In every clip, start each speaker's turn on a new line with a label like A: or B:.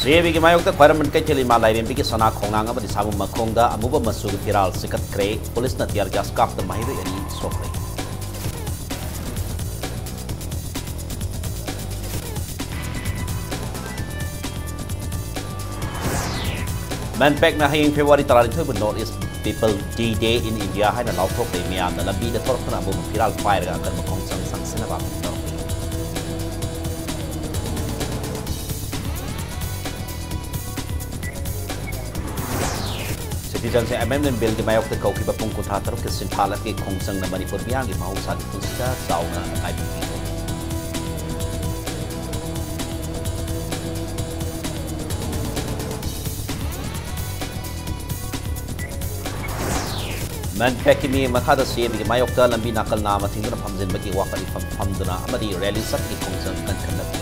A: Sebi ki mayok ta khwaram kai cheli ma lairem bi ki sana khongnang amadi samu makhongda amuba masu viral sikat kre police na tiar gas kap ta mahiru ani sokre Manpack na haying February 32 bu North East People D-Day in India hai na lauthok le miam na labi da tork na amu viral fire ga kan makhong sang sang sina ba Citizen se amendment bill ke mayok te kau ki bapung ko thatar ke sinthala ke khongsang na Manipur biang ki mau sa pusda sauna ai bi Man pek mi makhada se bi mayok ta lambi nakal na ma thingna phamjin ba ki wakali phamduna amadi rally sak ki khongsang kan khanap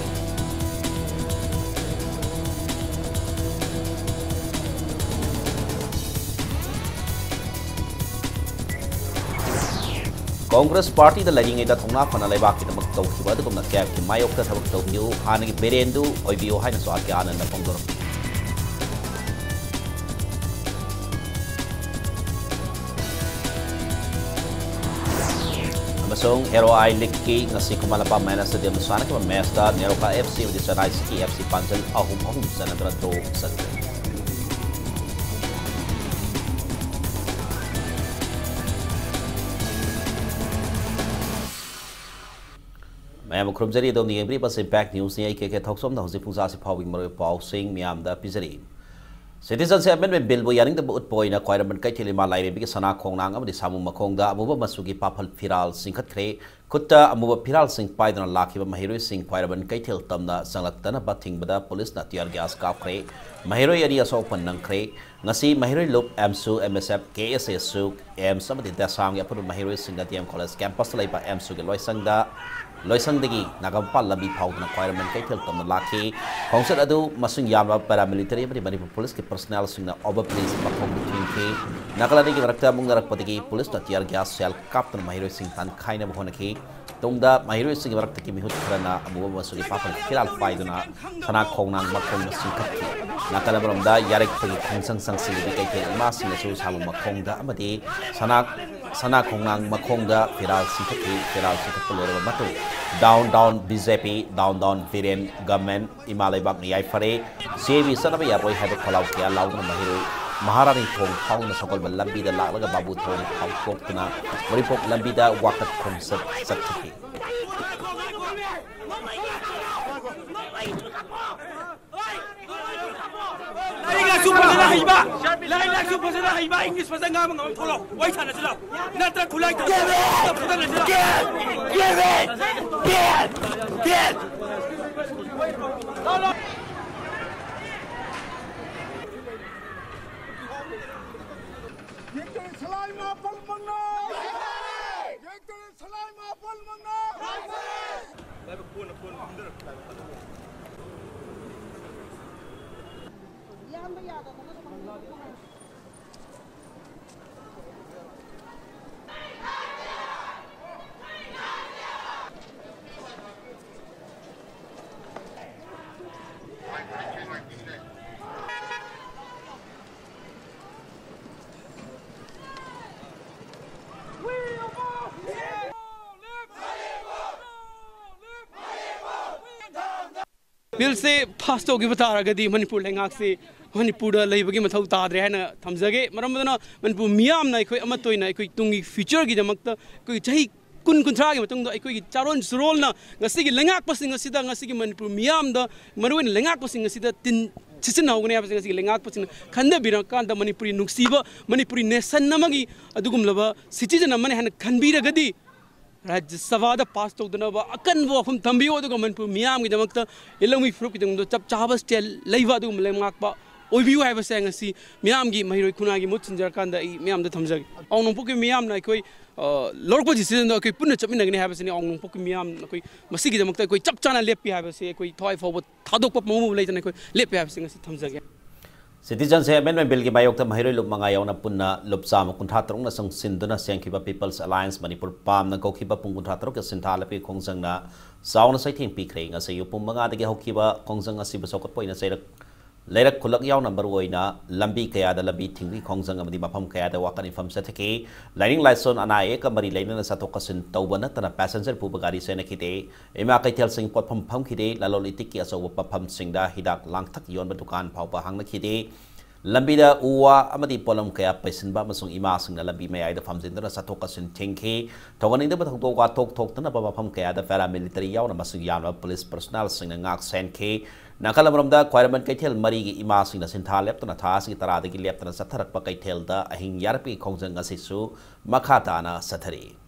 A: Congress Party the leading ida thongna phana leba ki damak tau ki bad komna kya ki mayok ta thabak tau yu han ki berendu oibio haina so akya anan na pongdor amasong hero I league ki ngasi kumala pa mana stadium sana ki match da Neroka FC with the Sanai City FC Panjal ahum sanadra draw sakre Mayam khurumjari do ni every bus impact news ni ke thoksom da hosi pungsa se phawing maro paw sing miam da pizari Citizen se amendment bill bo yaring da ut point na kwaira man kai thili ma lai bi sana khongnang amadi samu makhong da amuba masugi paphal firal singkhat khre kutta amuba firal sing paidana lakhiba mahiroi sing kwaira man kai thil tamna sanglak ba thingbada police na tiar gas ka khre mahiroi area so pan nang khre ngasi mahiroi loop amsu MSF KSA su M samadi da sang ya pur mahiroi singa TM college campus lai pa amsu ge loisang da Loisang degi nagampal labi paudna requirement kai thel tamna lakhi khongset adu masung yama paramilitary bari Manipur police ke personnel singna over police makhong buking ke nakalani ki rakta mung narak patiki police ta tiar gas sel captain mahiro sing tan khaina bhona ki tongda mahiro sing rakta ki mihut khana amu masuri papal khiral faiduna sana khongnang makhong sing khatti nakala bromda yarek pagi khongsang sang sing bi kai ke ma sing su samu makhong da amadi sana khongnang makhong da firal sing khatti lore matu down BJP down Viren government imalai bak ni ai fare sebi sanabe ya boy habe khalau kya launa mahiru maharani thong thong na sakol bal lambi da laglaga babu thong thong kokna maripok lambi da wakat khomsat sakthi English pasang ngam ngam tholo wai thana chalo natra khulai ta give it get
B: bill से fast होगी बता रहा गदी मणिपुर लेंगाक से मणिपुर लेबगी मथौ ताद्रे है ना थमजगे मरम मदना मणिपुर मियाम ना कोई अमतोय ना कोई तुंगी फ्यूचर की जमकता कोई चाही कुन कुंथ्रा की मतंग कोई चारोन सुरोल ना ngasi की लेंगाक पसिंग ngasi da ngasi की मणिपुर मियाम दा maroon लेंगाक pushing ngasi da tin सिसिन होगने है ngasi लेंगाक पसिंग खंदा बिरा कांदा मणिपुरी नुक्सीबा मणिपुरी नेशन नमगी अदुगुमलबा सिटीजन अमने हन खनबीरगदी राज्य सभा पास तौदनब अकनब वफम थम्बियो मनपुर मियाम की दमकता इलमी फ्रुक की चप चाब स्टेल लेंगाप ओबियो है मियाम की महिरोई खुना की मुत सिंजरकान मियाम थमजगे औनोंपो की मियाम अखोई लौरप डिसीजन अखोई पुनः चपमिनगने है औनोंपो की मियाम अखोई मसीगीदमकता अखोई चप चाना लेपी है अखोई थवाई फाव थादोप ममू लेतना अखोई लेपी है थमजगे
A: Citizen se amendment bill ki mayok ta mahiroi lup manga yauna punna lup cham kuntha tarung na sang sinduna sengkhiba People's Alliance Manipur pam na kokhiba pung kuntha taruk ke sinthala pe khongsang na sauna sai thing pi khrei nga se yu pum manga de hokiba khongsang asi basokot poina sai Lerak Kulak Yaw number Woina, Lambi Kaya the Lambi Tingri Kongsang of the Mapam Kaya the Wakan from Setake, Lining Lyson and Aeka Mari Lane Satokasin Taubanat and a passenger Pubagari Senekite, Emaka tells Sing Potpum Pumpkide, Lalolitiki as over Pam Singda, Hidak Langtak Yon Batukan Paupa Hangakide. Lambida uwa amadi polam kaya paisinba masung imasing na lambi may ay da famzin na sa tokasin tingke toganin da batang toka tok na babapam kaya da fera military yaw na masung yama police personnel sing na ngak senke nakalamram da requirement kay tel marigi imasing na sintalep na taas ki tarada ki lep na sa tarak pa kay tel da ahing yarpi kongjang ngasisu makata na sathari.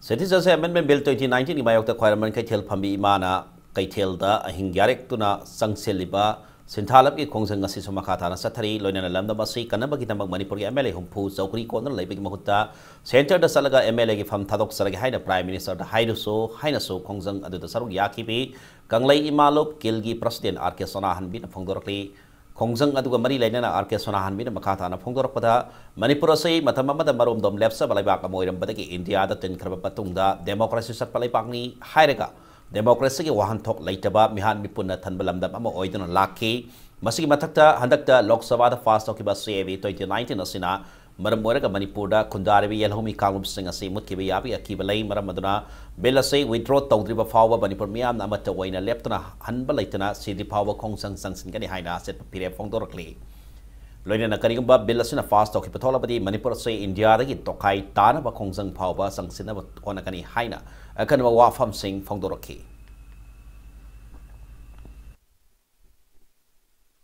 A: Citizens Amendment Bill 2019 imayok ta requirement kay tel pambi imana kay tel da ahing yarek tuna sangseliba sintalap ki kongjang ngasi sumakata na sathari loina na lamda masi kanaba kitambang Manipur MLA humpu saukri ko na laibig mahutta center da salaga MLA ki fam thadok saragi haina Prime Minister da haidu so haina so kongjang adu da sarug yakibi kanglai imalop kilgi President RK Sonahan bin phongdorkli Kongjang aduga mari lain na RK Sonahan bin makata na phongdorok pada Manipur say matamama da marom dom lepsa balaiba ka moiram badagi India da tin karba patungda democracy sat palaipak ni hairega democracy ki wahan thok laitaba mihan mipuna thanbalam da ama oidon laki masigi mathakta handakta Lok Sabha da fast okiba CAV 2019 asina maram moira ka Manipur da kundari yelhomi kalum singa si mutki bi yabi akibalai maram maduna bela say withdraw tawdriba fawa Manipur miam na amata waina leptuna hanba laitana sidi fawa kongsang sangsin kani haina set pire phongdorkli loina na karigamba bela sina fast okiba thola badi Manipur say India da ki tokai tana ba kongsang fawa sangsina ba kona kani haina akan wa fam sing phongdorki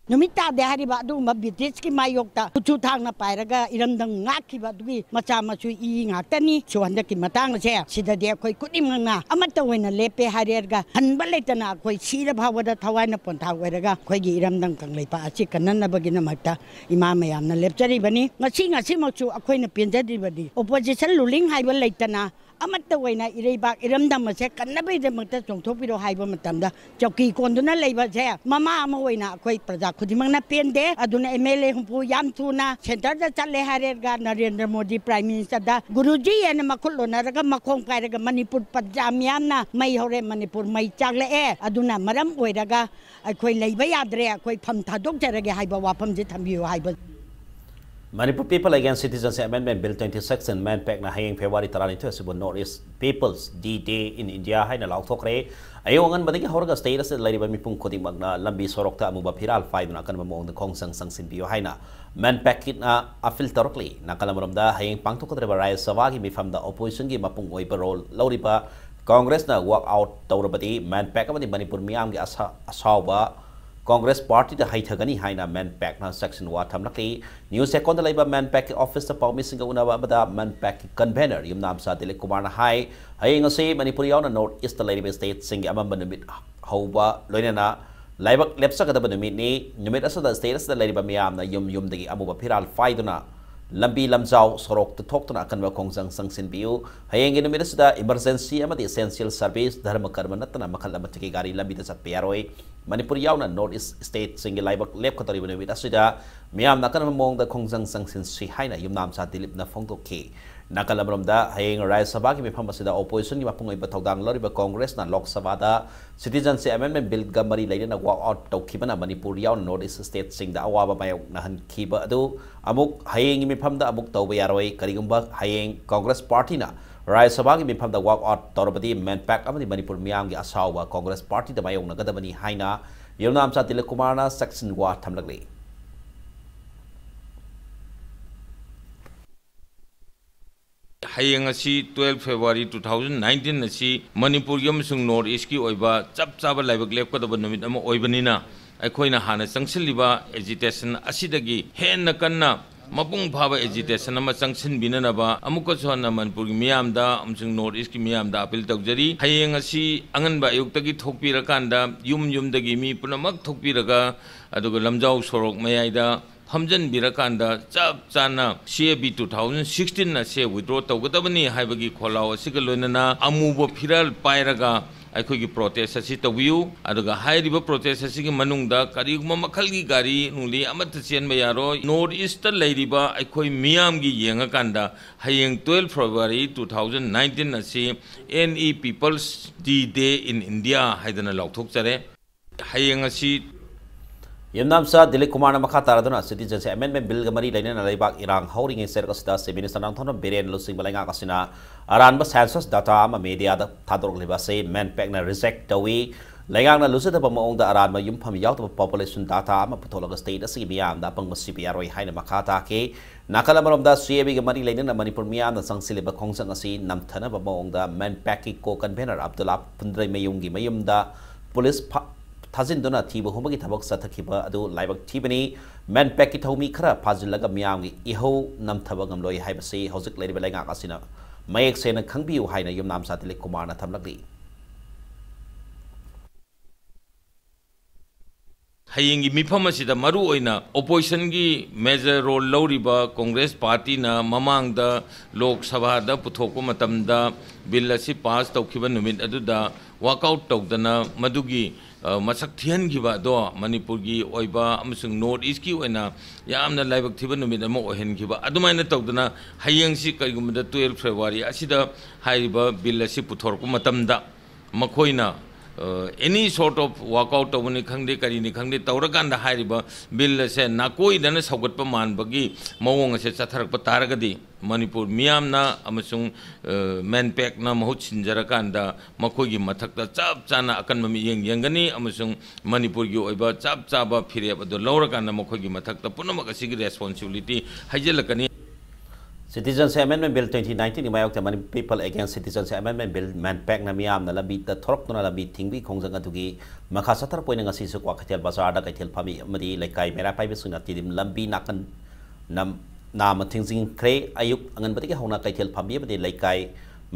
C: Numita de hariba du ma British ki mayokta chu thang na pairaga iramdang ngaki ba du macha machu I ngakani chuanda ki matang se sida de khoi kudim nga amata wena lepe harerga hanba letana khoi sira bhawada thawai na pon thaweraga khoi gi iramdang kanglei pa achi kanan na bagina makta ima mayam na lepchari bani ngasi machu akhoi na penjadi badi opposition ruling haiba letana amata wena ireibak iramdam se kannabai de makta chongthopiro haiba matamda chauki konduna leiba se mama ama wena khoi praja khudimang na pende aduna MLA humpu yam thuna center da challe harerga Narendra Modi Prime Minister da Guruji ena makhullo na raga makhong kairaga Manipur pajamyam na mai hore Manipur mai chagle e aduna maram oiraga akhoi leiba yadre akhoi pham thadok jarage haiba wafam je thambiyo haiba
A: Manipur People Against Citizens Amendment Bill 26 and Manpack na hayang February 32 Cebu Northeast People's D-Day in India hay na laukthokre ayongan badigi horga status lariba mipung koding magna lambi sorokta amuba piral five na kan mamong de kongsang sangsin biyo hay na Manpack kit na afiltorkli na kalamramda hayang pangtukadre Raya Sabagi mifam da opposition gi mapung oiba role lauriba Congress na walk out tawrabadi Manpack amadi Manipur miyam gi asawa Congress Party da haithagani haina Manpack na section 1 thamlakli news second laiba Manpack office ta pawmi singa unawa bada Manpack convener yumnam sa Dilip Kumar na hai hayeng ase Manipur yaw na North East laiba state singi amamba numit hauba loina na laibak lepsa kada numit ni numit asa da status da laiba miyam na yum dagi amuba phiral faiduna lambi lamjaw sorok to thok tuna kanwa kongsang sangsin biu hayeng numit asa da emergency amadi essential service dharma karma natna makal amatki gari lambi da sat piyaroi Manipur yaw na North East State singi laibak lep katori benefit asida miyam nakan mong da kongjang sangsin si haina yumnam sa Dilip na phongtoki nakalamram da hayeng Raya Sabha ki mifam asida opposition ki mapungoi batawdang loriba Congress na Lok Sabha da Citizenship Amendment Bill gamari laina na walk out tawkiba na Manipur yaw na North East State sing da awaba mayok na hankiba adu amuk hayeng mifam da amuk tawba yaroi karigumba hayeng Congress Party na Raya Sabha ki mifam da walk out tawrabadi Manpack amadi Manipur miyam gi asawa Congress Party da mayong nagadabani haina yumnam sa Dilip Kumar na section 1 thamlakli
D: hayeng asi 12 February 2019 asi Manipur yamsung North East ki oiba chap chaba laibak lep ko daba numit ama oibanina aikoina hana sangsilliba agitation asidagi henna kanna mapung phaba agitation ama sangsin binanaba amuka chona Manipur ki miyamda amsung North East ki miyamda appeal tawjari hayeng asi anganba ayuktagi thokpirakanda yumdagi mi punamak thokpiraga aduga lamjaw sorok mayaida फमजन बिरकांदा चप चाना CAB 2016 ना से withdraw तौगदबनी हाइबगी खोलाव असिग लोइनना अमुबो फिरल पायरगा अखोगी protest असि तवियु अदुगा हाइरिबो protest असि मनुंगदा करिगुमा मखलगी गारी नुली अमत चेनबा यारो north east लैरिबा अखोई मियामगी येंगाकांदा हयेंग 12 फरवरी 2019 असि NE people's day in India हाइदना लौथोकचरे हयेंग असि
A: यमनामसा दिलीप कुमार मखा तारदुना सिटीजनशिप अमेंडमेंट बिल गमरी लेना लेबाक इरांग हौरिंग सेरकसदा से मिनिस्टर नांथोन बेरेन लुसिंग बलांगा कसिना अरानबा सेंसस डाटा अमा मीडिया दा थादोरलिबा से मैन पैकना रिजेक्ट तवी लेगांगना लुसदबा मओंगदा अरानबा युमफम यावतबा पॉपुलेशन डाटा अमा पुथोलगा स्टेट असि मियामदा पंगबा CPROI हाइना मखा ताके नाकल अमरमदा CAB गमरी लेना मणिपुर मियामदा संगसिलिबा खोंसंग असि नमथनबा मओंगदा मैन पैक की को कन्वेनर अब्दुल्ला पुंद्रै मयुंगी मयुमदा पुलिस थाजिंदुना थीब हुमगी थबक सथखिबा अदु लाइबक थीबनी मैन पैक की थौमी खरा फाजिलगा मियामगी इहो नमथबा गमलोय हाइबसे हौजिक लेरिबा लाइगा कासिना मयेक सेना खंगबियु हाइना युमनाम सातिले कुमारना थमलगली
D: हयेंगी मिफम असिदा मरु ओइना ओपोजिशन की मेजर रोल लौरिबा कांग्रेस पार्टी ना ममांग दा लोक सभा दा पुथोको मतमदा बिल असि पास तौखिबा नुमित अदुदा वर्कआउट तौदना मदुगी मसक थियनगिबा दो मणिपुर की ओइबा अमसुंग नॉर्थ ईस्ट की ओइना यामना लाइबक थिबा नुमित अमा ओहेनगिबा अदुमाइना तौदना हयेंगसि करिगुमदा 12 फरवरी असिदा हाइबा बिल असि पुथोरको मतमदा मखोइना any sort of workout tawni khangde kari ni khangde tawraganda hairiba bill se nakoi dana saugatpa manbagi mawong se chatharak pa taragadi manipur miyamna amasung manpack na mahut sinjarakanda makogi mathakta chap chana akan mami yengani amasung manipur gi oiba chap chaba phireb ado lawrakanda makogi mathakta punamak asigi responsibility haijelakani
A: Citizenship Amendment Bill 2019 imayok tamani people against Citizenship Amendment Bill man pack na miyam na labi ta thorok tuna labi thingbi khongjang atugi makha satar poina ngasi su kwa khatel bazar da kaitel phami amadi laikai mera pai besuna tidim lambi nakan nam thingjing kre ayuk angan batiki hona kaitel phami amadi laikai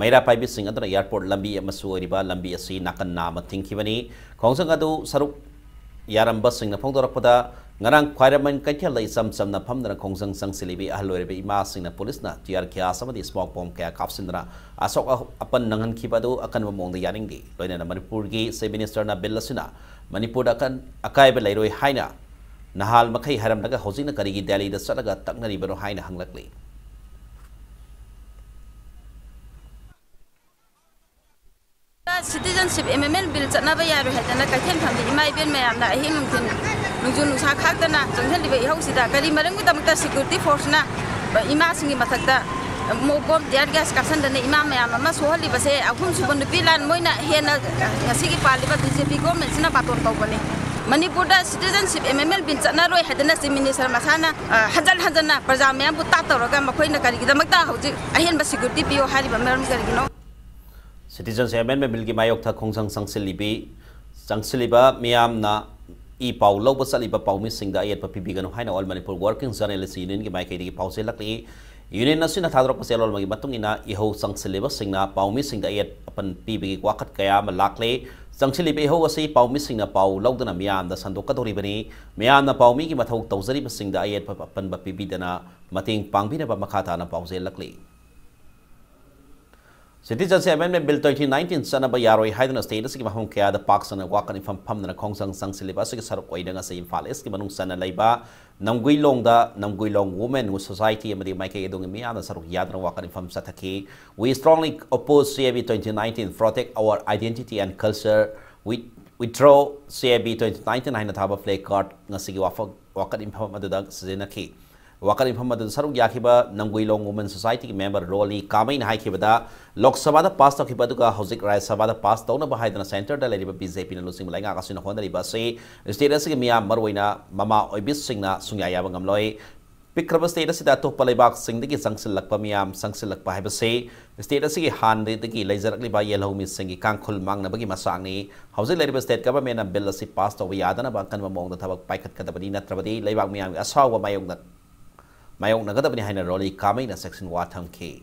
A: mera pai besing adra airport lambi amasu riba lambi asi nakan nam thingkibani khongjang adu saruk yaram basing na phongdorakpada ngarang khwairaman kaithel lai sam na phamdana khongjang sangsilibi ahlorebe ima singna police na tiar kya samadi smoke bomb kya kapsindra asok apan nangan khibadu akan mongda yaningdi loina manipur gi se minister na bellasina manipur akan akai be lairoi haina nahal makhai haram daga hojina karigi delhi da salaga taknari bero haina hanglakli
E: Citizenship amendment bill chatnaba yaru hedana kaithen phamdi imai ben mayamna ahi mungkin nungjun nusa khakdana jonghen libai hausida kari marang damta security force na ima singi mathakda mobom dear gas kasan dana ima mayam ma sohali base ahum subon pilan moina hena ngasigi paliba BJP government sina paton tawbani Manipur da citizenship amendment bill chatna roi hedana si minister masana hajan na praja mayam bu ta tawraga makhoina kari damakta hauji ahen ba security pio hariba maram kari no
A: Citizenship Amendment Bill ki mayok tha khongsang sangsiliba miyam na i pau loba saliba pau mi singda ayat pa pibi ganu haina all Manipur working journalists union ki mai kai di pau se lakli union na sina thadrok pasel all magi matung ina i ho sangsiliba singna pau mi singda ayat apan pibi ki wakat kaya ma lakle sangsiliba i ho asi pau mi singna pau logdana miyam da sandok ka dori bani miyam na pau mi ki mathau tawjari ba singda ayat pa apan ba pibi dana mating pangbina ba makhata na pau se lakli Citizenship Amendment Bill 2019 sanaba yaroi haidana state asigi mahum kaya da parks na wakan ifam phamna khongsang sangsiliba asigi sarok oidanga se Imphal East ki manung sana laiba namguilong women society amadi maike edong mi ana sarok yadna wakan ifam sathaki we strongly oppose CAB 2019 protect our identity and culture we draw CAB 2019 haina thaba flag card ngasigi wakan ifam aduda sijenaki Wakar Informad Saruk Yakiba, Namguilong Women Society member Roli, Kamain Haikibada, Lok Sabada Pasta Kipaduka, Hosik Rai Sabada Pasta, Ona Bahidana Center, the Lady BZP and Lusim Langa Casino Honda Base, Status Mia Marwina, Mama Obis Singna, Sunyayabangam Loy, Pikraba status that to Palibak Sing the Sangsil Lakpamiam, Sangsil Lakpahibase, status Han the laserly by yellow missing Kankul Mangna Bagi Masani, House Lady State Government and Bellasi passed over Yadana Bakan among the Tabak Pikat Katabina Travadi, Labak Miam, Asawa Mayong. Mayong nagata bani haina roli kamay na section watang K.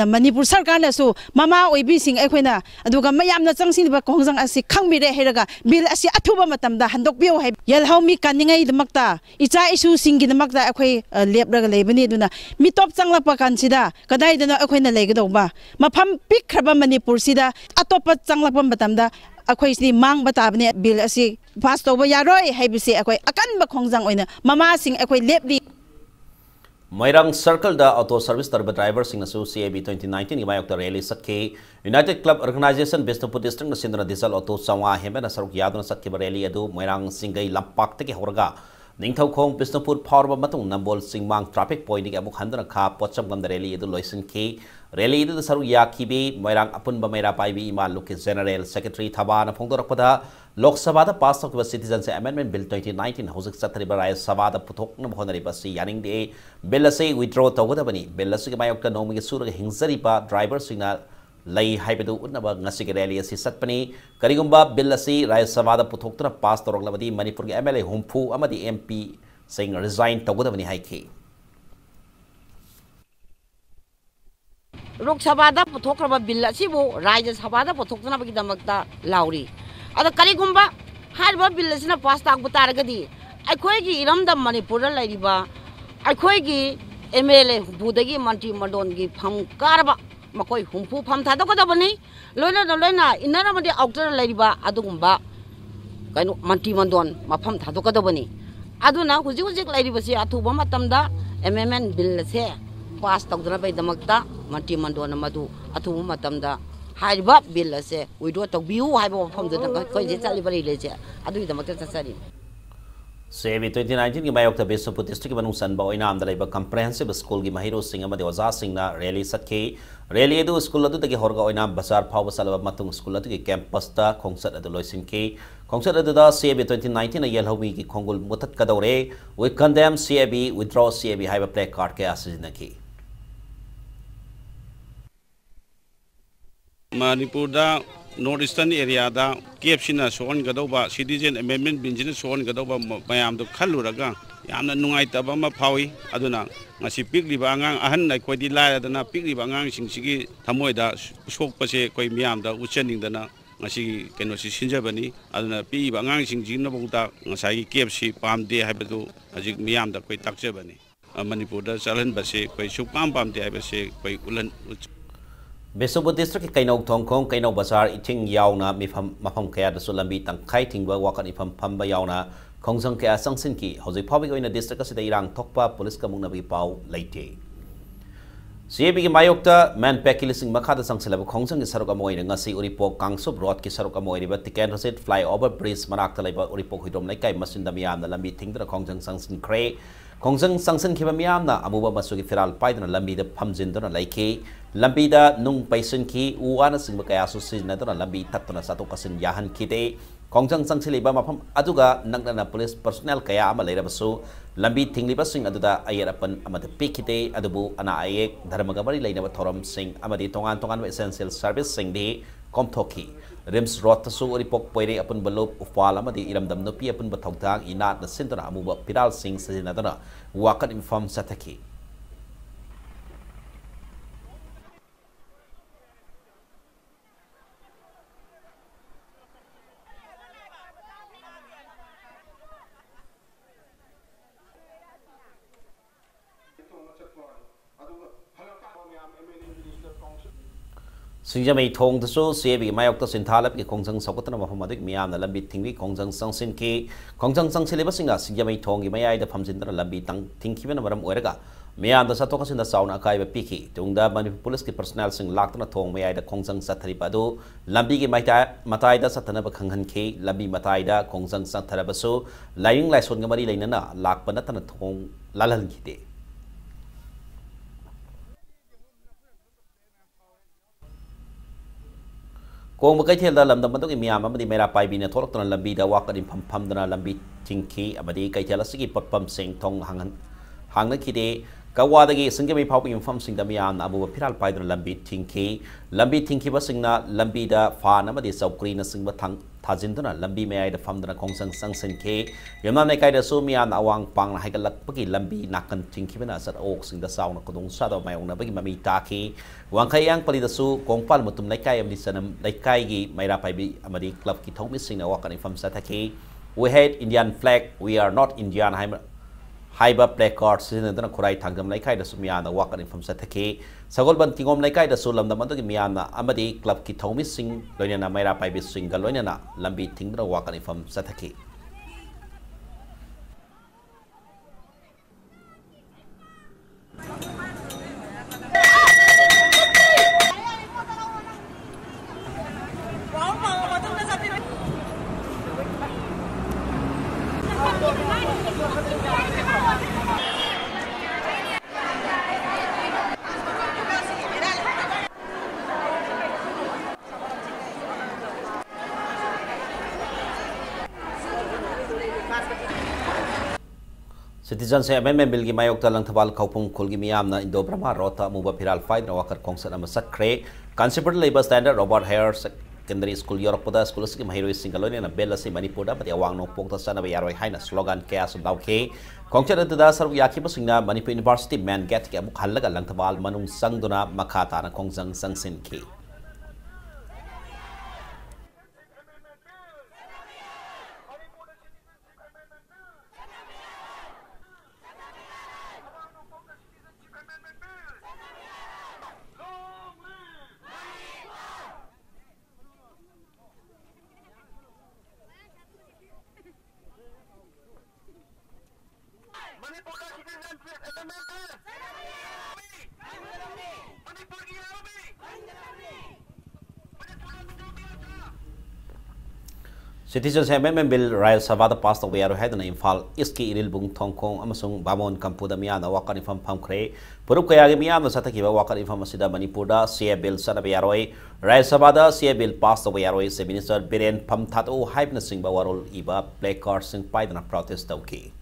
F: Manipur Sarkar nasu mama oibi sing ekhona aduga mayamna changsin ba kongjang asi khangmire heraga bil asi athuba matamda handok bio hai yalhaumi kaningai damakta icha isu singi damakta ekhoi lepraga leibani duna mitop changlapa kansida kadai dana ekhoina legadauba mafam pikhraba Manipur sida atopa changlapa matamda akhoi si mang batabne bil asi pass toba yaroi haibisi akhoi akan ba kongjang oina mama sing ekhoi lepli
A: Mairang Circle da auto service tarba driver sing nasu CAB 2019 gi mayok rally sakhe United Club Organization Bisnupur district na sindra diesel auto sawa hembe na saruk yaduna sakhe rally adu Mairang singai lampak te horga ningthau khong Bisnupur phorba matung nambol singmang traffic point gi amuk handana kha pocham gam rally adu loisin ke rally adu saruk yakhibe Mairang apun ba maira paibi ima luk general secretary thaba na phongdorakpada Lok Sabha da pass of Citizens Amendment Bill 2019 Hosik Satri Barai Sabha da Putok na Honari Basi Yaning de Bill say withdraw Togodabani, Bill Sigamayok Nomi Sura Hingsaripa, driver signal Lay Hypedu Unaba Nasigareli Sisatpani, Karigumba, Bill say Rai Sabha da Putok na pass the Roglavadi, Manipur MLA Humpu, Amadi MP saying resign Togodabani Haiki.
G: Lok Sabha da Putok Bill Sibu, Raja Sabha da Putok na Bagdamakta Lauri. Ada karigumba harba billasina pass tak butaragadi akhoi gi iramda Manipur laiba akhoi gi MLA budagi manti madon gi pham karba makoi humpu pham tha da bani loina inara madi outer laiba adugumba kaino manti madon mapham tha da bani aduna hujik laiba si athuba matamda amendment bill se pass tak dana bai damakta manti madon madu athuba matamda Haiba bill se we do to view haiba from the delivery leje adu the matter sari
A: CAB 2019 gi mayok ta Bisnupur district banu san ba oina am dalaiba comprehensive school gi mahiro singa ma dewaza singna rally sakhe rally edu school adu tagi horga oina bazar phawba salaba matung school adu gi campus ta khongsat adu loisin ke khongsat adu da CAB 2019 na yelhowi gi khongul mutat kadore we condemn CAB withdraw CAB haiba play card ke asijna ki
H: Manipur da North Eastern area da KFC soon gadoba citizen amendment binjina soon gadoba mayam do khaluraga yamna nungai taba ma phawi aduna ngasi pikli ba angang ahan nai koi di lai adana pikli ba angang singsigi thamoi da sokpa se koi miyam da uchening dana ngasi keno si sinjabani aduna pi ba angang singji na bauta ngasai KFC pamde haibadu ajik miyam da koi takjabani Manipur da chalan ba se koi supam pamde haibase koi ulan
A: Bisnupur district Kainau Thongkong Kainau Bazar iting yauna mafam kaya da sulambi tangkai tingba wakan ifam pamba yauna khongsang kaya sangsin ki hojik phawik oina district asida irang thokpa police ka mungna bi pau leite CAB gi mayokta man pakilising makhada sangsilaba khongsang gi sarok amoy ngasi uripok kangsup road ki sarok amoy riba tiken roset flyover bridge manak talaiba uripok hidom laikai masinda miyam na lambi thingdra khongsang sangsin kre khongsang sangsin khiba miyam na amuba masugi firal paidna lambi da phamjindona laike lambi da nung paisun ki uwana singba kaya su sizinadona lambi tatuna satu kasin yahan kite khongsang sangsiliba mafam aduga nangna police personnel kaya ama leirabasu lambi tingliba sing aduda ayerapan amada pikite adubu ana ayek dharmaga mari leinaba thoram sing amadi tongan essential service sing di komthoki rims road tasu ripok poire apun balop ufal amadi iramdam no pi apun bathongtang inat na sintana amuba piral sing sizinadona wakat inform sataki Sinjamay thong tasu CAB mayok ta sinthalap ki khongsang sokotna mafam adik miyam na lambi thingwi khongsang sangsin ki khongsang sangsileba singa sinjamay thong gi mayai da phamjindra lambi tang thingkhiba na maram oiraga miyam da satok asin da sauna akai ba piki tungda Manipur police ki personnel sing laktna thong mayai da khongsang sathari padu lambi gi matai da satana ba khanghan ki lambi matai da khongsang sathara basu laing laison ga mari leinana lakpa na tan thong lalhan khite Kong bagai thel da lamdam bantuk miyam amadi mera pai bina tholok tan lambi da wakan pham dana lambi tingki amadi kai thela sigi patpam sing thong hangna khide kawa dagi singjami phau ping pham sing da miyam abu phiral pai dana lambi tingki ba singna lambi da fa na amadi saukri na singba thajinduna lambi mayai da famduna khongsang sangsin ke yamna nei kai da su mian awang pang na haigalak pagi lambi nakan tingkibena sat ok sing da sauna kodong sado mayong na bagi mami taki wangkai yang pali da su kongpal mutum nei kai amdi sanam nei kai gi maira pai bi amadi club ki thong missing na wakan infam sataki we hate Indian flag we are not Indian haiba placard sinadana kurai thangam lai kai da su mian wakan infam sataki sagol ban tingom lai kai da su lam da man gi mian na amadi club ki thong missing loina na maira pai bi single loina na lambi thingdra wakan infam sataki Citizenship Amendment Bill ki mayok talang thabal kaupung khul gi miyam na Indo Brahma rota muba phiral fight na wakar kongsan ama sakre consider labor standard Robert Hare Secondary School York pada school ki mahiroi singalone na bel asi Manipur da pati awang no pok ta sana ba yaroi haina slogan ke asu dauke kongsan da sarv yaki pasingna Manipur University man get ke amuk halaga lang thabal manung sangduna makhata na kongsang sangsin ki Citizenship Amendment Bill Raya Sabha da passed away ahead na Imphal iski iril bung thongkong amasung bamon kampuda miya na wakar infam phamkre purup kaya gi miya na satakiba wakar infam asida Manipur da CA bill sana bayaroi Raya Sabha da CA bill passed away aroi se Minister Biren Phamthat o hype na singba warol iba placard sing pai na protest dauki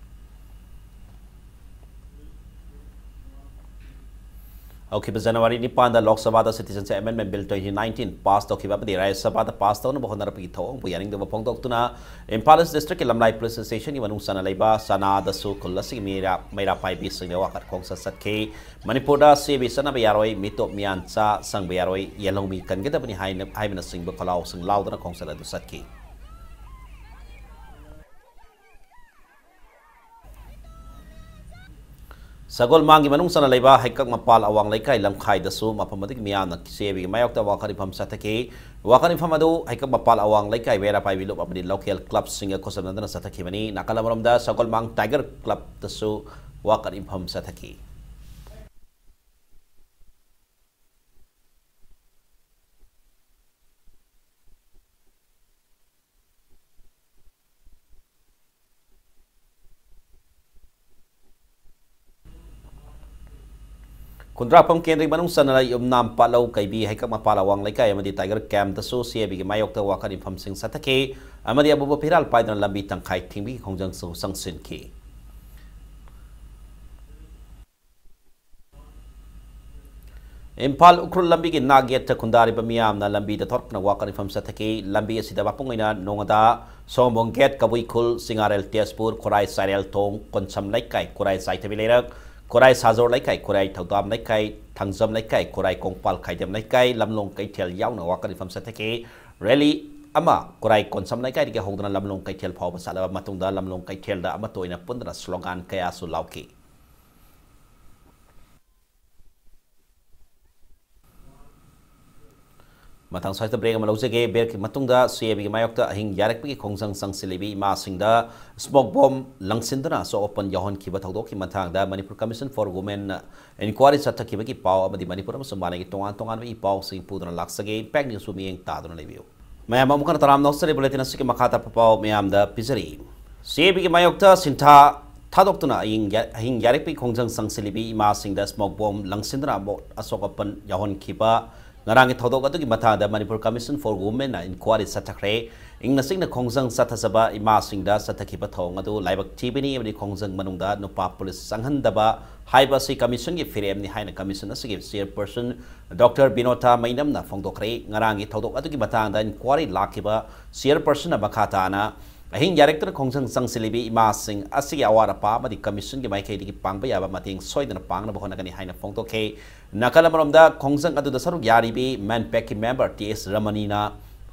A: Okay, January ni panda Lok Sabha da Citizenship Amendment Bill 2019 passed okay ba di Raya Sabha da passed na bohon rapi thong bu yaring da phong dok tuna Impala District ke Lamlai Police Station ni manung sana laiba sana da su kulasi mera pai bi sing wakat khong sa satke Manipur da se bi sana ba yaroi mitop mian cha sang ba yaroi yelong mi kan geta bani hai na sing ba khalau sing lau da khong sa da satke Sagol mangi manung sana laiba haikak mapal awang laikai lamkhai dasu mapamadik miyan na kisebi mayok ta wakari pham satake wakari pham adu haikak mapal awang laikai vera pai bilup apadi local club singa kosam nandana satake mani nakalamoram da sagol mang Tiger Club dasu wakari pham satake Kundrapam Kendri manung sana nam palau kaibi haikak mapalawang laikai amadi Tiger Camp dasu CAB gi mayok ta wakari pham sing satake amadi abu piral pai dan lambi tangkai tingbi khongjang su sangsin ki Impal ukrul lambi gi naget ta kundari bamiyam na lambi da thorp na wakari pham satake lambi asida bapungaina nongada sombong get kabui khul singarel Tezpur khorai sarel tong konsam laikai khorai saitabilerak Korai Sajor laikai, Korai Thaudam laikai, Thangjam laikai, Korai Kongpal Khaidam laikai, Lamlong Kaithel yauna wakari pham satake rally ama Korai Konsam laikai dike hogdana Lamlong Kaithel phau basala matungda Lamlong Kaithel da ama toina pundra slogan kaya su lauki Matang saita brega malauge ber ki matungda CAB gi mayokta ahing yarek pi khongsang sang silibi ma singda smoke bomb langsindana so open yahon ki bathodok ki matang da Manipur Commission for Women inquiry satta ki bagi paw amadi Manipur am sumane ki tongan bi paw sing pudra laksage impact news mi eng ta don lebiu mayam am kan taram noksare bulletin asike makata paw mayam da pizari CAB gi mayokta sinta thadok tuna ahing yarek pi khongsang sang silibi ma singda smoke bomb langsindana mo asok open yahon ki ba Ngarang thodok atu ki matha da Manipur Commission for Women na inquiry satakre ing nasing na khongjang sathasaba ima singda sathakhiba thong adu laibak thibini amni khongjang manungda nupa police sanghandaba haiba si commission gi firem ni haina commission asigi chairperson Dr. Binota Mainamna phongdokre ngarangi thodok adu gi matangda inquiry lakhiba chairperson abakata na ahin director khongjang sangsilibi ima sing asigi awara pa madi commission gi maikei gi pangba yaba mating soidana pangna bahona gani haina phongdokhe nakala maromda khongjang adu da saruk yaribi manpack member TS Ramanina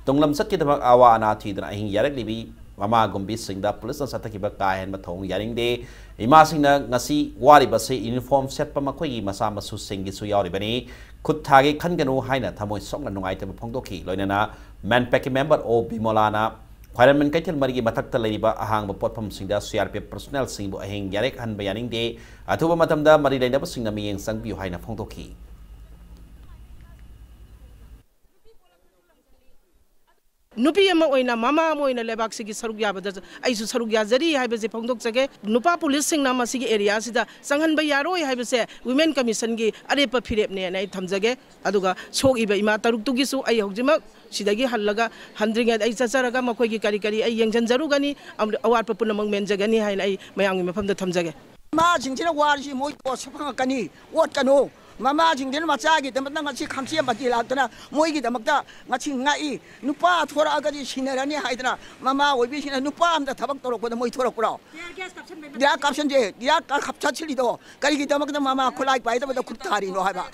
A: tunglam sat ki dabak awa ana thidna ahin yarak libi mama gombi singda police na sathaki ba kahen mathong yaring de ima singna ngasi wari ba se uniform set pa makhoi gi masa masu singi su yawri bani khut thage khanganu haina thamoi songna nungai te phongdokhi loinana manpack member o bimolana khwairan kaitel marigi mathakta leiba ahang ba potpham singda CRP personnel singbu ahing yarek han bayaning de athuba matamda mari leina ba singna miyeng sangbi haina phongdokhi
I: nupi ama oina mama oina lebak sigi saruk yabada aisu saruk yazari haibase phongdok jage nupa police sing na masigi area sida sanghan ba yaroi haibase women commission gi arepa firep ne nai thamjage aduga sok iba ima taruk tugi su ai hojima sidagi hallaga handringa ai chacharaga makoi gi kari kari ai yengjan jarugani awar pa punamang menjagani hain ai mayang mafamda thamjage
J: ma jingtina warji moi to sapanga kani wot kanu mama jingden machagi damatna ngachi khamchi bati lagtana moigi damakta ngachi ngai nupa thora agadi sinarani haidna mama oibi sina nupa amda thabak torok ko moi thorok pura dia caption je dia khapcha chili do kari gi damakta mama khulai pai da khuthari no haiba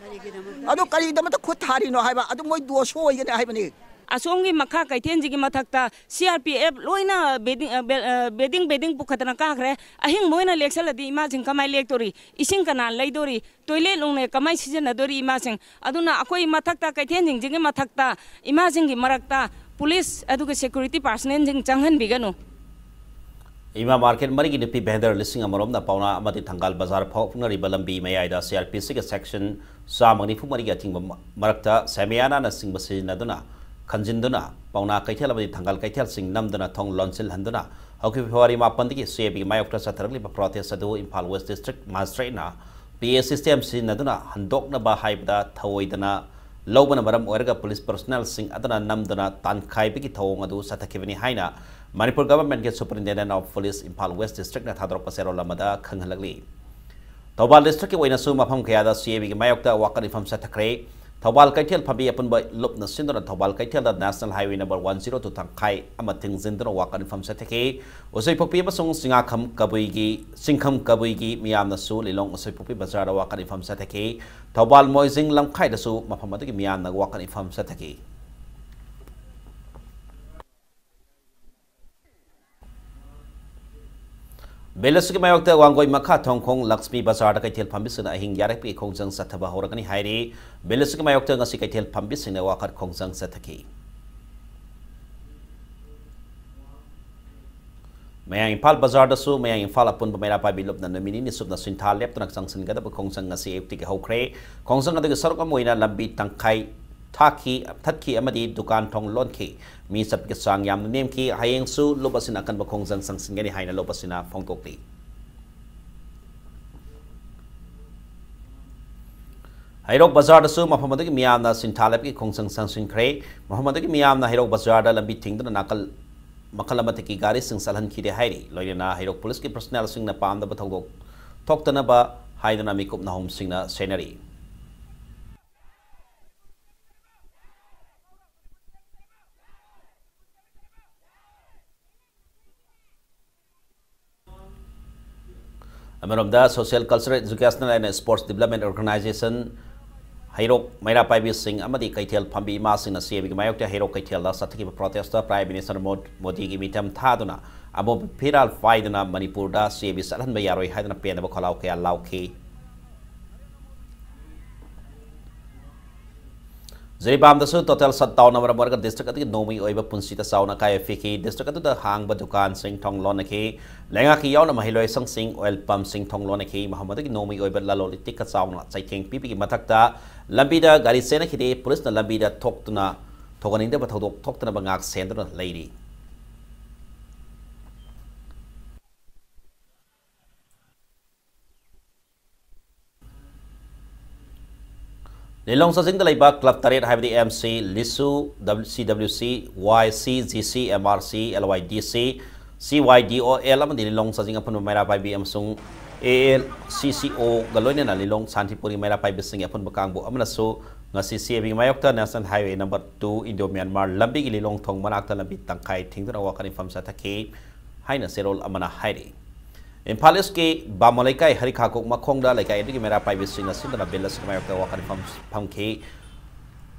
J: adu kari damakta khuthari no haiba adu moi do so igene haibani
K: asongi makha kaiten jigi mathakta CRPF loina beding pukhatana kakre ahing moina leksal adi imagine kamai lektori ising kana leidori toilet longne kamai season adori imagine aduna akoi mathakta kaiten jigi mathakta imagine gi marakta police aduga security personnel jing changhan biganu
A: ima market mari gi nipi behder listing amarom na pauna amati thangal bazar phokna ri balambi mayaida CRPC ga section samani fu mari ga thingba marakta samiana na singbasi naduna Kanjinduna, Pauna Kaitel of the Tangal Kaitel sing Namdana Tong Lonsil Handuna, Hoki February Mapandi, CAB Mayokta Satarli protest Adu in Pal West District Mastrena, PA system sin Naduna, Handokna Bahaibda, Tawaidana, Loban Maram Orga police personnel sing Adana Namdana, Tankai Biki Tong Adu Satakivani Haina, Manipur government gets superintendent of police in Pal West District at Hadro Pasero Lamada, Kangalagli. Tobal District Winasum Mapam Kayada, CAB Mayokta, Wakari from Satakre. Thobal Kaitel Pabi upon by Lupna Sindra Thobal Kaitel the National Highway number 102 Tangkai Amating Zindra Wakan from Seteke, Osepopi Basung Singakam Kabuigi, Sinkham Kabuigi, Miam the Sul, Long Osepopi Bazara Wakan from Seteke, Thobal Moising Lamkai the Su, Mahamadi Miam the Wakan from Seteke. Belasiki Mayokta Wangoi Maka Tong Kong Laxmi Bazar Kaitel Pambis and Ahing Yaraki Kongjang Sataba Horagani Hairi, Belasiki Mayokta Nasikatel Pambis in a Wakat Kongjang Sataki. May I impal Bazar the Su, may I infall upon Bamera Pabilop than the Mininis of the Sintal left on Sansan Gada Kongjang Nasi Eptic Hokre, Kongjang the Sarkamoina Lambi Tankai. Taki Amadi Dukan Tong Lonki, me Sapkisang Yam Nameki, Hayang Su, Lopasina Kan Bakongzang Sangsingani Haina Lopasina Fongtokli. Hairok Bazar the Su, Mahamadi Miamna Sintalapi Kongsang Sangsing Cray, Mahamadi Miamna Hairok Bazar the Lambiting the Nakal Makalamatiki Gari Sing Salan Kide Hairi, Loyana Hairok Police personnel sing the Pam the Batogok, Toktanaba, Haidana Mikup Nahom Singna Scenery. Among the Social, Cultural, Educational and Sports Development Organization, Hairok Maira Paibi Singh Amadi Kaitel Pambi Masing na CAB Mayokta Hairok Kaitel la Sataki protester Prime Minister Modi gi mitam thaduna abo Piral Faidana Manipur da CAB Salan Bayaroi Haidana Penaba Kolau Kaya Lauki Zeribam the Su total shutdown of American district at the Nomi Oiba Punsita Sauna Kaya Fiki, district to the Hang Badukan Sing Tong Lonaki, Langaki Yona Mahilo Sang Sing, Oil Pump Sing Tong Lonaki, Mahamadi Nomi Oiba Laloli Tika Sauna, Saiking Pipi Matakta, Lambida, Garisena Kide, Police the Lambida Toktuna, Tokaninda Batodok, Toktana Bangak, Sandra Lady. Lilong sa sing dalay ba club tarit habdi MC Lisu WCWC YCGC MRC LYDC CYDOL amang lilong sa sing apun mayra pa BM sung ALCCO galoy na lilong Santipuri mayra pa bising apun bakangbo amna so nga CCB mayokta National Highway number 2 Indo Myanmar lambi lilong thong manakta lambi tangkai thingdra wakan infam sa take haina serol amana hairi Imphalis ke Bamolaikai Harikakuk Makongda like I think Mera Pai Sing a Sindana Billas America Wakan from K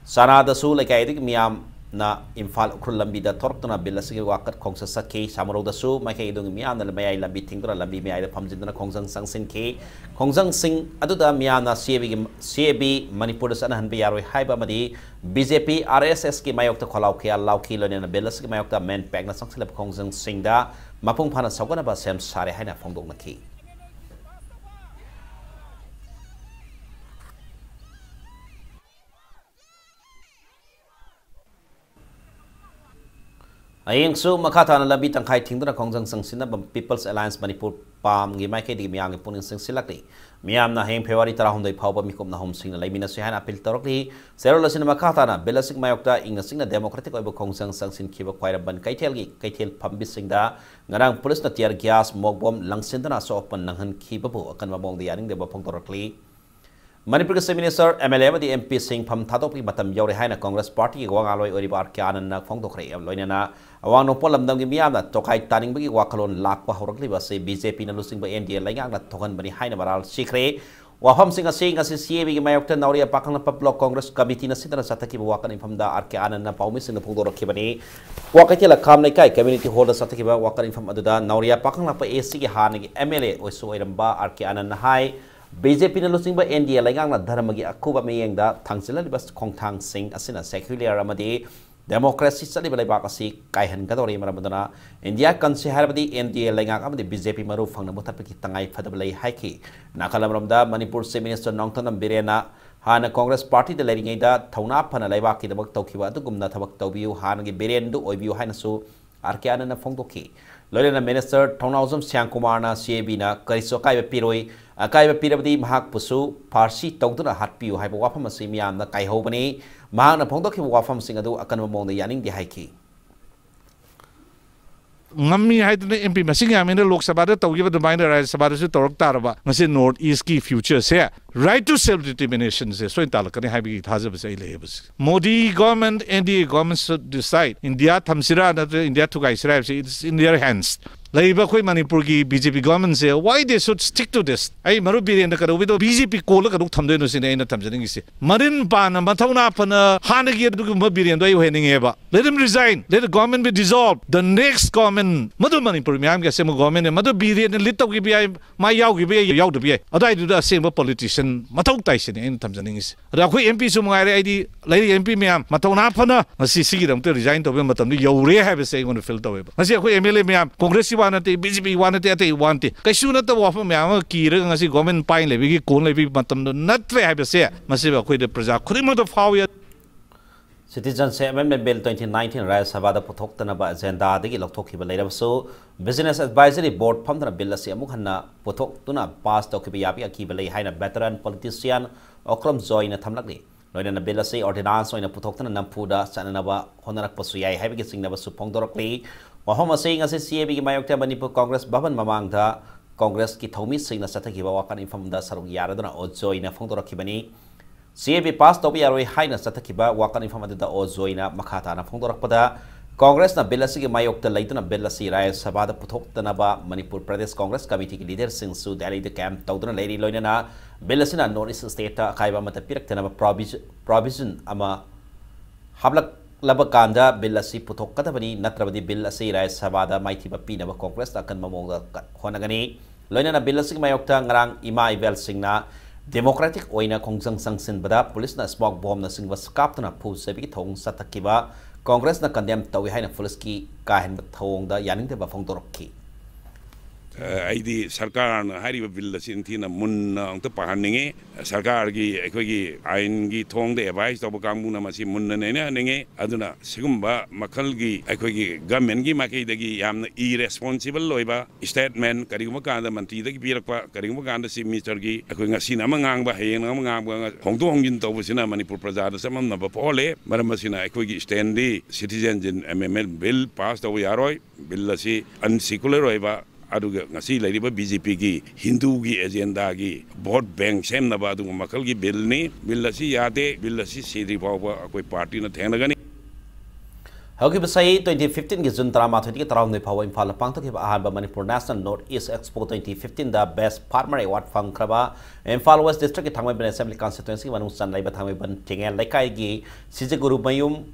A: Sana the Su like I think Miam na Imphal Krulambi the Tortona Billas Wakat Kongsa Sake Samaro the Su Maka Dung Mian and May Lambi Tingra Lambi May the Pamjin Kongsang Sang Sin K Kongsang Sing Aduda Miana CAB Manipur San Hanbiaro Haiba Madi BJP RSS ki Mayok to Kolauki Lauki Lon and Billas Mayokta Men Pagna Sansilap Kongsang Sing da Mapung Pana Sogana ba Sam Sare Haina Fongdong Naki. Ayeng su makata na labi tangkai tingdra Kongsang Sangsina People's Alliance Manipur Pam Gimake di Miang Puning Sing Silakli. Miam na heng February tarahundai pauba mikom na hom sing na laimina sihan apil torokli. Zero lasin makata na belasik mayokta ing na sing na democratic oibo Kongsang Sangsin kiba kwaira ban kaitel pambising da ngarang pulis na tiar gas mogbom langsinda na so open nanghan kiba po akan mabong di yaning deba pong torokli. Manipur State Minister MLA di MP Singh Pham Thatop ki matam yaure haina Congress Party ki wangaloi oribar kyanan na phongdokre loina na awang no polam dam gi miam na tokai taning bagi wakalon lakwa horakli ba se BJP na lusing ba NDA laingang na tokan bani haina maral sikre waham singa singa si CAB gi mayok tan nauria pakang na Block Congress Committee na sidana sataki ba wakan infam da arkyanan na paumi sing na phongdorok ki bani wakati la kam lai kai community hall sataki ba wakan infam aduda nauria pakang na pa AC gi hanagi MLA oiso oiramba arkyanan na hai BJP na lusing ba NDA laingang na dharmagi akuba mayeng da thangchila libas khongthang sing asina secular amadi democracy sali balai bakasi kaihan gadori maramdana India kanse harbadi NDA laingang amadi BJP maru phangna mutapaki tangai phadablai haiki nakalamramda Manipur State Minister Nongtanam Birena hana Congress Party de lairingai da thauna phana laibaki dabak tawkiwa adugumna thabak tawbiu hanagi Birendu oibiu hainasu arkyana na phongdoki loina Minister Thonawjam Syang Kumar na CAB na kariso kai piroi akai pirabdi mahak pusu Parsi tawduna hatpiu haiba wafam asi miam na kai hobani mahak na phongdoki wafam sing adu akan mamong na yaning di haiki
L: ngami haidna MP masing yamina Lok Sabha da tawgiba da minor Rajya Sabha su torok taraba ngase North East ki future se right to self determination se so intalakani haibi thazab se ilebus Modi government NDA government should decide India thamsira na India thugai sira it's in their hands Laiba koi Manipur ki BJP government say why they should stick to this. Ay maru biren da karo bido BJP kola karo thamde no sine ina thamjani ngisi. Marin pana mathauna pana hana gi du biren do ay hening eba. Let him resign. Let the government be dissolved. The next government madu Manipur miam ga semo government madu biren litau gi bi ma yaw gi bi yaw du bi. Adai du da semo politician mathau tai sine ina thamjani ngisi. Ra khoi MP su mangai ai di lai MP miam mathauna pana ngasi sigi dam te resign to be matam ni yaure have say going to fill to eba. Ngasi khoi MLA miam Congress wanate BJP wanate ate wante kaisu na to wafa myama kira ngasi government pain lebi ki kon lebi matam no natre ha bese masi ba khoi de praja khurimo to faw ya
A: Citizenship Amendment Bill 2019 Rajya Sabha da puthokta ba agenda dagi lokthokhi ba leirab so Business Advisory Board phamdana bill asi amuk hanna puthok tuna pass tokhi yapi aki ba lei haina veteran politician okram join na thamlakni loina na bill asi ordinance oina puthokta nampuda sanana ba honarak pasu yai haibi singna ba su phongdorokli wahom asing asi CAB ki mayokta Manipur Congress Bhavan mamang da Congress ki thomi singna sathaki ba wakan infam da saruk yaraduna ojoi na phongdorokhi bani CAB pass topi yaroi haina sathaki ba wakan infam da ojoi na makhata na phongdorakpada Congress na bill asi ki mayokta leituna bill asi Rajya Sabha da puthokta na ba Manipur Pradesh Congress Committee ki leader sing su Delhi the camp tawduna leiri loina na bill asi na North East State ta kaiba mata pirakta na provision ama hablak laba kanda bill asi puthok kadabani natrabadi bill asi Rajya Sabha da maiti ba pina ba Congress ta kan mamong da khonagani loina na bill asi ki mayokta ngarang ima ivel singna democratic oina Kongsang Sangsin bada police na smoke bomb na singwa skap na pu sebi ki thong satakiba Congress na condemn tawi haina police ki kahen ba thong da yaning de ba phongdorokki
H: ꯑꯩꯗꯤ ꯁꯔꯀꯥꯔꯅ ꯍꯥꯏꯔꯤꯕ bill ꯑꯁꯤ ꯅꯤꯡꯊꯤꯅ ꯃꯨꯟꯅ ꯑꯃꯨꯛꯇ ꯄꯥꯍꯟꯅꯤꯡꯉꯤ ꯁꯔꯀꯥꯔꯒꯤ ꯑꯩꯈꯣꯏꯒꯤ ꯑꯥꯏꯟꯒꯤ ꯊꯣꯡꯗ ꯑꯦꯗꯚꯥꯏꯁ ꯇꯧꯕ ꯀꯥꯡꯕꯨꯅ ꯃꯁꯤ ꯃꯨꯟꯅ ꯅꯩꯅꯍꯟꯅꯤꯡꯉꯤ ꯑꯗꯨꯅ ꯁꯤꯒꯨꯝꯕ ꯃꯈꯜꯒꯤ ꯑꯩꯈꯣꯏꯒꯤ ꯒꯃꯦꯟꯒꯤ ꯃꯥꯏꯀꯩꯗꯒꯤ ꯌꯥꯝꯅ irresponsible ꯑꯣꯏꯕ ꯁ꯭ꯇꯦꯠꯃꯦꯟ ꯀꯔꯤꯒꯨꯝꯕ ꯀꯥꯟꯗ ꯃꯟꯇ꯭ꯔꯤꯗꯒꯤ ꯄꯤꯔꯛꯄ ꯀꯔꯤꯒꯨꯝꯕ ꯀꯥꯟꯗ ꯆꯤꯐ ꯃꯤꯅꯤꯁꯇꯔꯒꯤ ꯑꯩꯈꯣꯏ ꯉꯁꯤꯅ ꯑꯃ ꯉꯥꯡꯕ ꯍꯌꯦꯡ ꯑꯃ ꯉꯥꯡꯕ ꯍꯣꯡꯗꯣꯛ ꯍꯣꯡꯖꯤन ꯇꯧꯕꯁꯤꯅ ꯃꯅꯤꯄꯨꯔ ꯄ꯭ꯔꯖꯥꯗ ꯆꯃꯝꯅꯕ ꯄꯣꯛꯍꯜꯂꯦ ꯃꯔꯝ ꯑꯁꯤꯅ ꯑꯩꯈꯣꯏꯒꯤ ꯁ꯭ꯇꯦꯟꯗꯤ ꯁꯤꯇꯤꯖꯦꯟꯁꯤꯞ ꯑꯦꯃꯦꯟꯃꯦꯟ ꯕꯤꯜ ꯄꯥꯁ ꯇꯧꯕ ꯌꯥꯔꯣꯏ ꯕꯤꯜ ꯑꯁꯤ ꯑꯟꯁꯤꯀꯨꯂꯔ ꯑꯣꯏꯕ ꯑꯗꯨꯒ ꯉꯁꯤ ꯂꯩꯔꯤꯕ BJPꯒꯤ ꯍꯤꯟꯗꯨꯒꯤ ꯑꯦꯖꯦꯟꯗꯥꯒꯤ ꯚꯣꯠ ꯕꯦꯡꯛ ꯁꯦꯝꯅꯕ ꯑꯗꯨꯒꯨꯝꯕ ꯃꯈꯜꯒꯤ ꯕꯤꯜꯅꯤ ꯕꯤꯜ ꯑꯁꯤ ꯌꯥꯗꯦ ꯕꯤꯜ ꯑꯁꯤ ꯁꯤꯗ꯭ꯔꯤ ꯐꯥꯎꯕ ꯑꯩꯈꯣꯏ ꯄꯥꯔꯇꯤꯅ ꯊꯦꯡꯅꯒꯅꯤ
A: However, say 2015 ki June Tarama 20 Taram ne Power Impala Pangto ki Ahaba Manipur National North East Expo 2015 the Best Farmer Award Fang Kraba Impala West District ki Thangway Ben Assembly Constituency Manu San Lai Bathangway Ben Tingal Laikai gi Sije Guru Mayum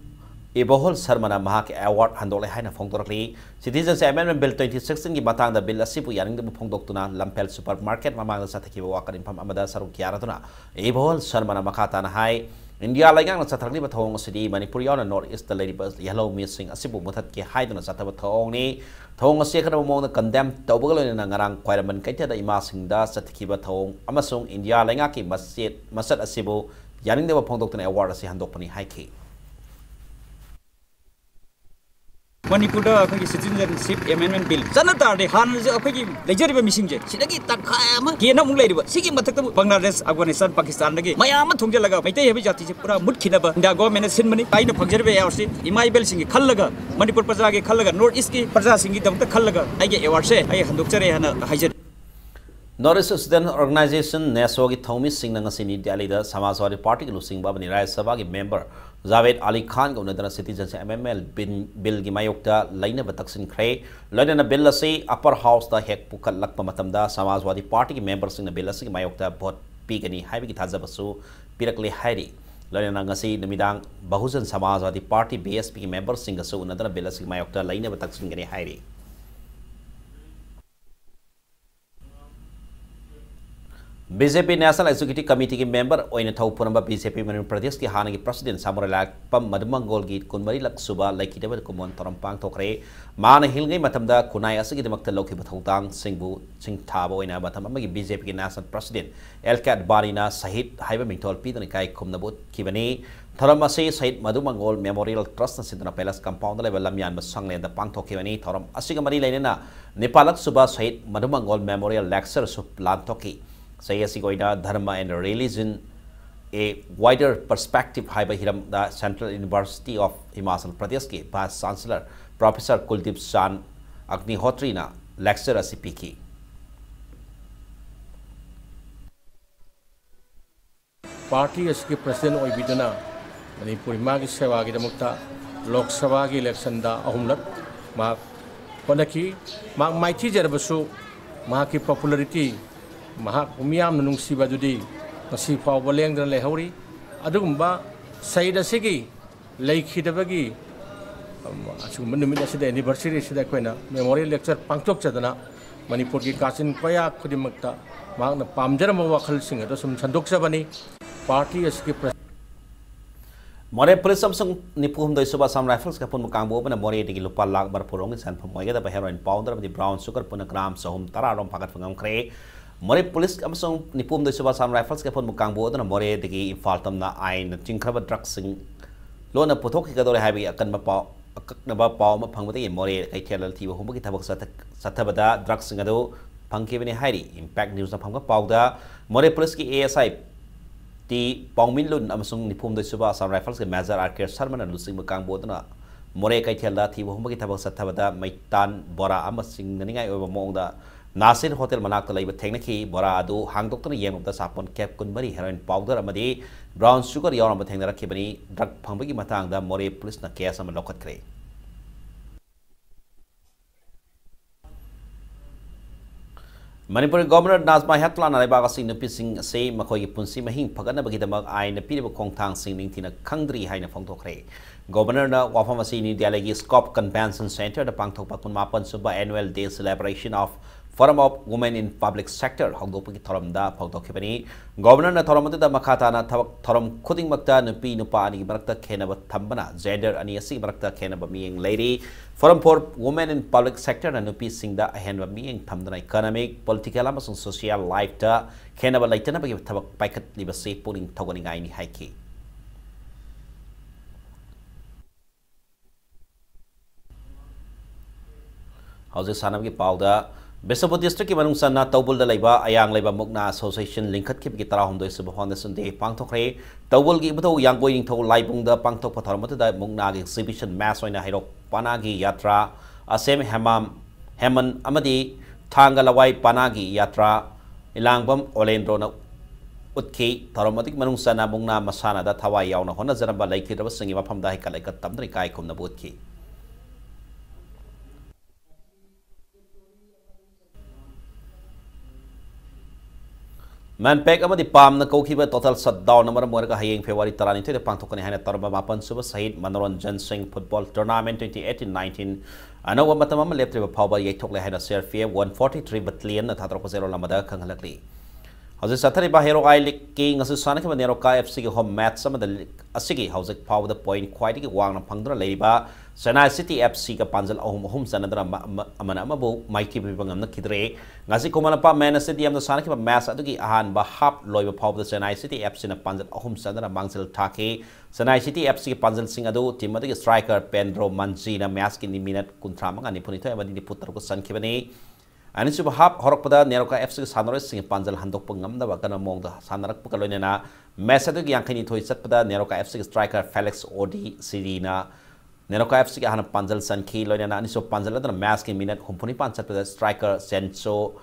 A: Ibohol Sarmana Mahak Award Handole Haina Fongdorli Citizens Amendment Bill 2016 ki Batang the Bill Asipu Yaning the Pongdoktuna Lampel Supermarket Mamang Sataki Wakar in Pam Amada Saru Kiaratuna Ibohol Sarmana Makatan High India lagang na satrang ni bathong city Manipur yon North East the lady bus yellow missing asibu mutat ki hide na sataba thong ni thong ase kana mo na condemn tawbagal na ngarang kwairaman kaita da imasing da satki bathong amasung India laga ki masat asibu yaning de baphong doktan award asi handok pani haiki
M: Manipur the Citizenship Amendment Bill. Sanatar de Han is a pretty legitimate missing jet. Sidaki Takama, Kiana Mulady, Siki Mataka, Bangladesh, Afghanistan, Pakistan, Mayama Tungalaga, Mate Habijati, Mutkina, the government is Sinmani, I know Pangjabe Outsi, Imai Belsingi, Kalaga, Manipur Pazagi, Kalaga, North Iski, Pazasingi, the Kalaga, I get your say, I have Doctor Hajat.
A: North Sudan Organization Nesogi Thomi Singh Nangasini Dalida, Samazwadi Party losing Babani Rai Sabagi member. Javed Ali Khan Gunadana Citizens MML Bill Gimayokta Laina Bataksin Cray, Lodana Billasi, Upper House the Hek Pukat Lakpa Matamda, Samazwadi Party members in the Billasi Mayokta Bot Pigani, Habiki Tazabasu, Pirakli Heidi, Lodana Ngasi, Namidang, Bahusan Samazwadi Party BSP members sing a so another Billasi Mayokta Laina Bataksin Gani Heidi. BJP National Executive Committee ki member oina thau puramba BJP Manipur Pradesh ki hana ki president Samoralak Pam Madumangol gi kunmari lak suba laiki deba kumon toram pang thokre mana hilngai matamda kunai asagi demakta lokhi bathautang singbu sing thaba oina batam amagi BJP ki national president Elkat Barina Sahid haiba mingtol pidani kai khumnabut kibani thoram ase Sahid Madumangol Memorial Trust na sidna Palace compound level lamyan basanglen da pang thokibani thoram asiga mari lainena Nepalak suba Sahid Madumangol Memorial Lecture su plan thoki Sayasigoida Dharma and Religion, a wider perspective Haiba Hiram, the Central University of Himachal Pradesh ki Past Chancellor Professor Kuldeep San Agnihotrina lecturer CPK.
N: Party as ki President Oibidana, Manipur Magi Sevagi Mukta, Lok Savagi election da Ahumlat, Mark Ponaki, Mark Mighty Jerabasu, Maki popularity. Mahak umiam nung si badudi nasi pau boleng dan lehori adumba saida segi leikhi dabagi asu menumida sida anniversary sida koina memorial lecture pangtok chadana Manipur ki kasin koya khudimakta mahak na pamjara mawa khal singa to sum sandok sabani party aski
A: More police Samsung Nipum the Suba Sam Rifles Kapun Mukambo and a more de Lupa Lag Barpurong and from Moyada by heroin powder of the brown sugar punagram so home Tararom Pagat from Cray. More police Amsong Nipum the Suba Sam Rifles Kapun Mukambo and a more de Gi Faltum na Ain, Tinkraba Druxing Lona Potoki Gadore Habi a Kanmapa a Kaknaba Palm Pangway, More a tell Tivo Humaki Satabada, Druxingado, Punkivini Heidi, Impact News of Panga Powder, More Poliski ASI. Di Pongminlun Amsung Nipum the Suba Sam Rifles Mazar Arcade Sarman and Lucing Makang Bodana More Kaitella Tivo Humaki Satabada Maitan Bora Amasing Naninga over Monda Nasir Hotel Manaka Labor Technici Bora do Hang Doctor Yam of the Sapon Cap Kunbari Heroin Powder Amadi Brown Sugar Yon of Tangara Kibani Drug Pambaki Matang the More Police na Kiasam and Lokat Cray. Manipur Governor Nazma Hetlan Alibagasi Nupising say Makoy Punsi Mahim Pagana Bagidamag I in a Pidibo Kongtang singing Tina Kangdri Haina Fongtokre. Governor Wafamasi New Delagi Scope Convention Center, the Pangtok Pakun Mapan Suba Annual Day celebration of Forum of Women in Public Sector hongdokpagi thoramda phawdokhibani governor na thoramda makhatana thoram khuding makta nupi nupa ani marakta khenaba thambana gender ani asi marakta khenaba mieng lady Forum for Women in Public Sector na nupi singda ahenba mieng thamdana economic political amasung social life ta khenaba laitana bagi thabak paikat libase puning thogani ngai ni haiki Hausa sanam ki pauda Besapur district ki manung sana Taubul da laiba ayang laiba mukna association linkat ki ki tara homdoi suba foundation de pangthokre Taubul gi buto yang boy ning tho laibung da pangthok pathar mata da mukna gi exhibition mass oina hairok pana gi yatra asem heman amadi thangalawai pana gi yatra ilangbam olendro na utki tharomatik manung sana mukna masana da thawai yauna hona jaramba laikhi da singi mafam da hikalai ka tamdri kai kumna butki Manpack amadi pam na kaukiba total shutdown namar morga hayeng February 12 de pangthokani haina tarba mapan suba sahid Manoranjan Singh Football Tournament 2018-19 anawa matamam leptriba phawba yaithokle haina CRPF 143 battalion na thatro zero lamada khanghalakli hauji sathari ba hero ai lik ki ngasu sana ki nero ka FC ki home match samada asigi hauji phawda point khwaidi ki wangna phangdra leiba Chennai City FC ka panjal ahum sanadra amana amabu maiki bibangam na kidre ngasi komana pa man stadium na sana ki match adugi ahan ba half loiba phawda Chennai City FC na panjal ahum sanadra mangsil thake Chennai City FC ki panjal sing adu team adu striker Pedro Manzi na match ki ni minute 13 manga ni punito amadi ni putar ko san kibani ani suba hap horokpada neroka FC sanore sing panjal handok pangam da bakana mongda sanarak pukalone na match adu yang khani thoi satpada neroka FC striker Felix Odi Sirina Neroka FC ki ahana panjal san khi loina na ani so panjal da match ki minute humpuni pan satpada striker Senso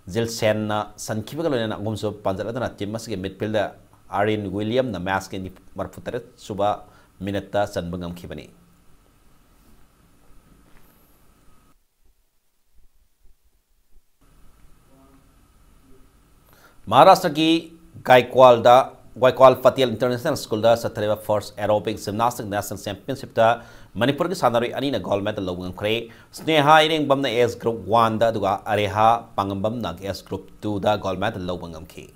A: Zilsen na san khi bakaloina na ngomso panjal da team mas ki midfielder Arin William na match ki marputare suba minute ta san bangam khibani Maharashtra ki Gaikwal Patel International School da satareba first aerobic gymnastics national championship da Manipur ki sanari ani na gold medal lobang khre Sneha iring bam na S group 1 da duga Areha pangambam na S group 2 da gold medal lobang amki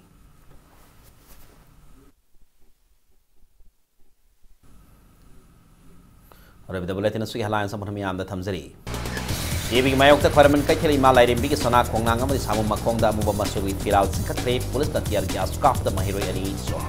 A: Ore bida bulletin su headlines sam hammi am da thamjari Yebi mayok ta kharaman kai theli ma lairim bi ki sona khongnang amadi samu makong da muba masuri firal sikatre police ta tiar gas kaf da mahiro ani so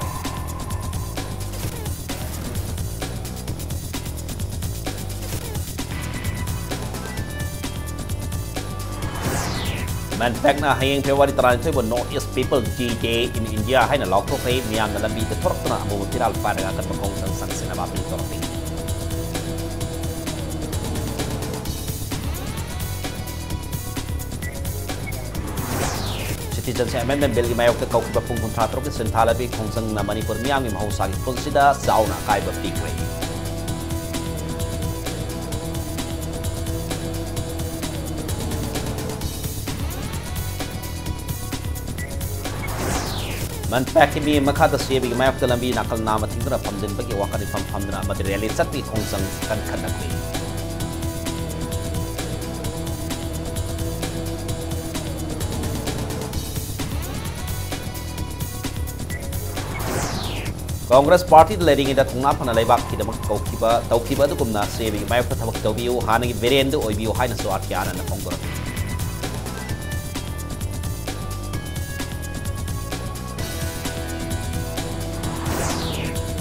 A: Manpack na hayeng February 13 bo North East People Day in India haina lok to kai miam na lambi ta thorak na amu firal pa da kan makong sang sina ba pi torti Citizen Amendment Bill ki mayok ta kau ba pung kontra tro ki senthala bi khongsang na Manipur miam mi mahausa ki pulsida zauna kai ba tikre Manpack ki mi makha da sebi ki mayok ta lambi nakal nama thingdra phamjin ba ki wakani phamdra material sat bi khongsang kan khanak ni Congress Party leading in the Tungna Pana Labak ki damak taukiba du kumna sebi mayok ta thabak tawbiu hanagi verendo oibiu haina so atkiana na kongor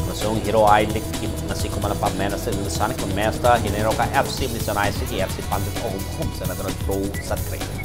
A: Masong hero ai lik ki nasi kumana pa mena se ni sanik mesta hinero ka FC ni Chennai City FC panjat home sana pro satri